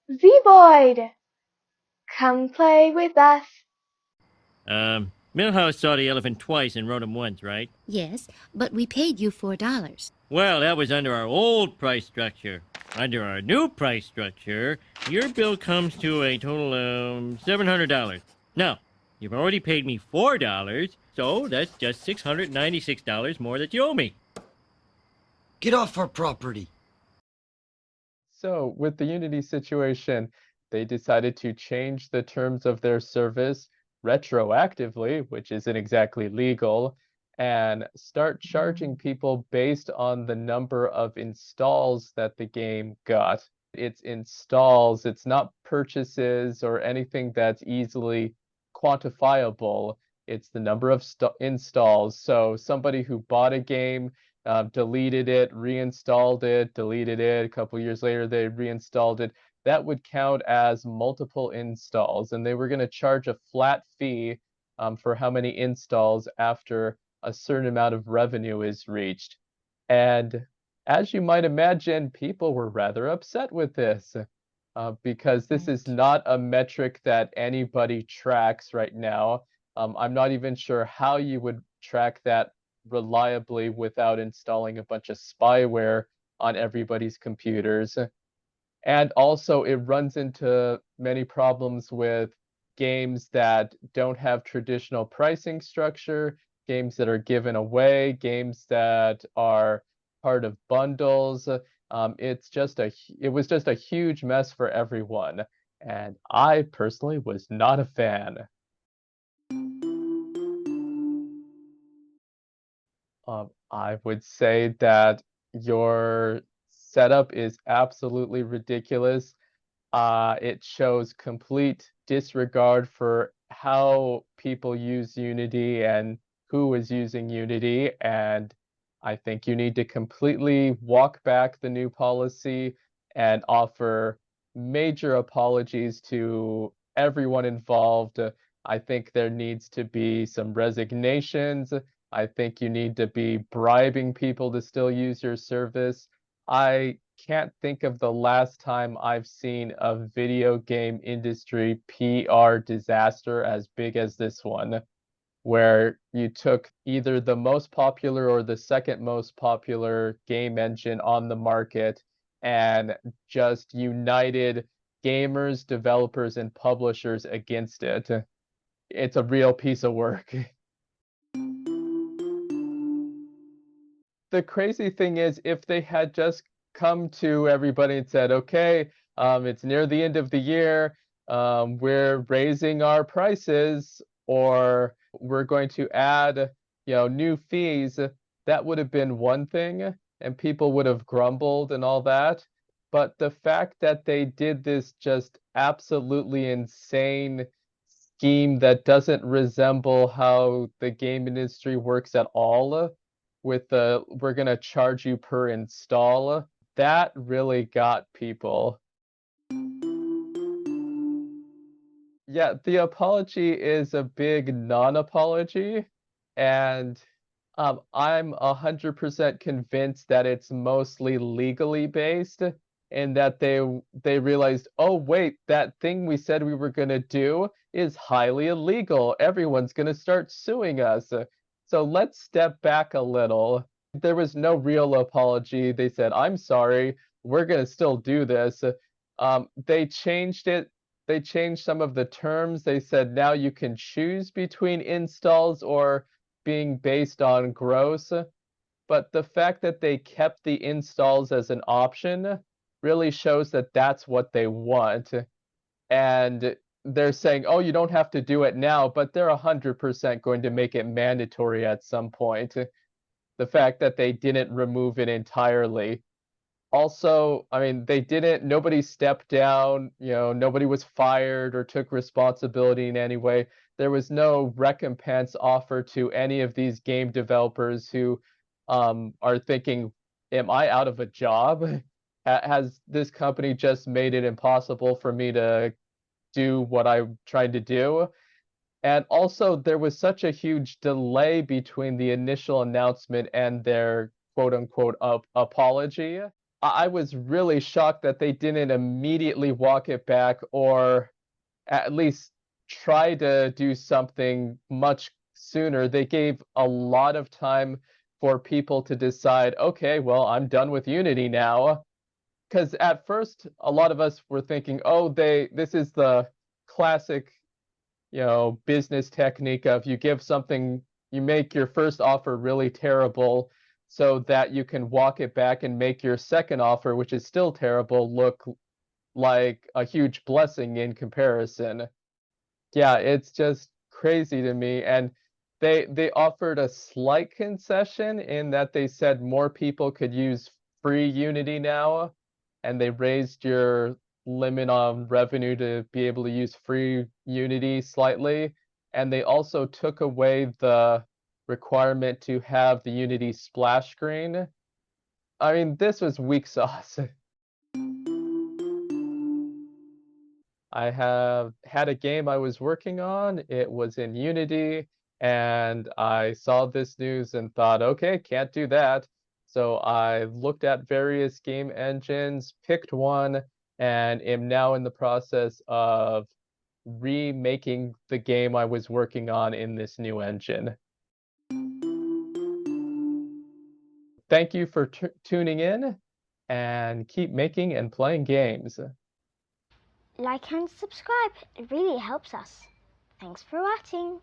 Zeboyd, come play with us. Millhouse saw the elephant twice and wrote him once, right? Yes, but we paid you $4. Well, that was under our old price structure. Under our new price structure, your bill comes to a total of $700. Now, you've already paid me $4, so that's just $696 more that you owe me. Get off our property. So, with the Unity situation, they decided to change the terms of their service retroactively, which isn't exactly legal, and start charging people based on the number of installs that the game got. It's installs, it's not purchases or anything that's easily quantifiable. It's the number of installs. So, somebody who bought a game, deleted it, reinstalled it, deleted it. A couple years later, they reinstalled it. That would count as multiple installs, and they were going to charge a flat fee for how many installs after a certain amount of revenue is reached. And as you might imagine, people were rather upset with this because this is not a metric that anybody tracks right now. I'm not even sure how you would track that reliably without installing a bunch of spyware on everybody's computers. And also, it runs into many problems with games that don't have traditional pricing structure, games that are given away, games that are part of bundles. It was just a huge mess for everyone, and I personally was not a fan. I would say that your setup is absolutely ridiculous. It shows complete disregard for how people use Unity and who is using Unity, and I think you need to completely walk back the new policy and offer major apologies to everyone involved. I think there needs to be some resignations. I think you need to be bribing people to still use your service. I can't think of the last time I've seen a video game industry PR disaster as big as this one, where you took either the most popular or the second most popular game engine on the market and just united gamers, developers, and publishers against it. It's a real piece of work. The crazy thing is, if they had just come to everybody and said, okay, it's near the end of the year, we're raising our prices, or we're going to add, new fees, that would have been one thing, and people would have grumbled and all that. But the fact that they did this just absolutely insane scheme that doesn't resemble how the game industry works at all, with the we're going to charge you per install, that really got people. Yeah, the apology is a big non-apology, and I'm 100% convinced that it's mostly legally based, and that they realized, oh wait, that thing we said we were gonna do is highly illegal. Everyone's gonna start suing us. So let's step back a little. There was no real apology. They said, I'm sorry, we're gonna still do this. They changed it. They changed some of the terms. They said now you can choose between installs or being based on gross, but the fact that they kept the installs as an option really shows that that's what they want. And they're saying, oh, you don't have to do it now, but they're 100% going to make it mandatory at some point. The fact that they didn't remove it entirely. Also, I mean, nobody stepped down, nobody was fired or took responsibility in any way. There was no recompense offered to any of these game developers who are thinking, am I out of a job? Has this company just made it impossible for me to do what I'm trying to do? And also, there was such a huge delay between the initial announcement and their quote unquote apology. I was really shocked that they didn't immediately walk it back or at least try to do something much sooner. They gave a lot of time for people to decide, okay, well, I'm done with Unity now. Because at first, a lot of us were thinking, oh, this is the classic, business technique of you make your first offer really terrible so that you can walk it back and make your second offer, which is still terrible, look like a huge blessing in comparison. Yeah, it's just crazy to me, and they offered a slight concession in that they said more people could use free Unity now, and they raised your limit on revenue to be able to use free Unity slightly, and they also took away the requirement to have the Unity splash screen. I mean, this was weak sauce. I have had a game I was working on. It was in Unity, and I saw this news and thought, okay, can't do that. So I looked at various game engines, picked one, and am now in the process of remaking the game I was working on in this new engine. Thank you for tuning in, and keep making and playing games. Like and subscribe, it really helps us. Thanks for watching.